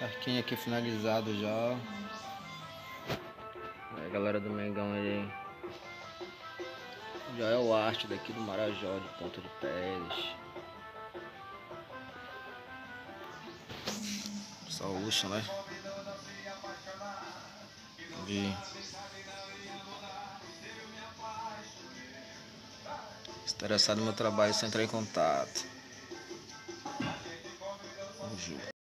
Arquinho aqui finalizado já. A galera do Mengão aí. Já é o arte daqui do Marajó, de Ponta de Pés. Saúcha, né? Interessado no meu trabalho, só entrar em contato.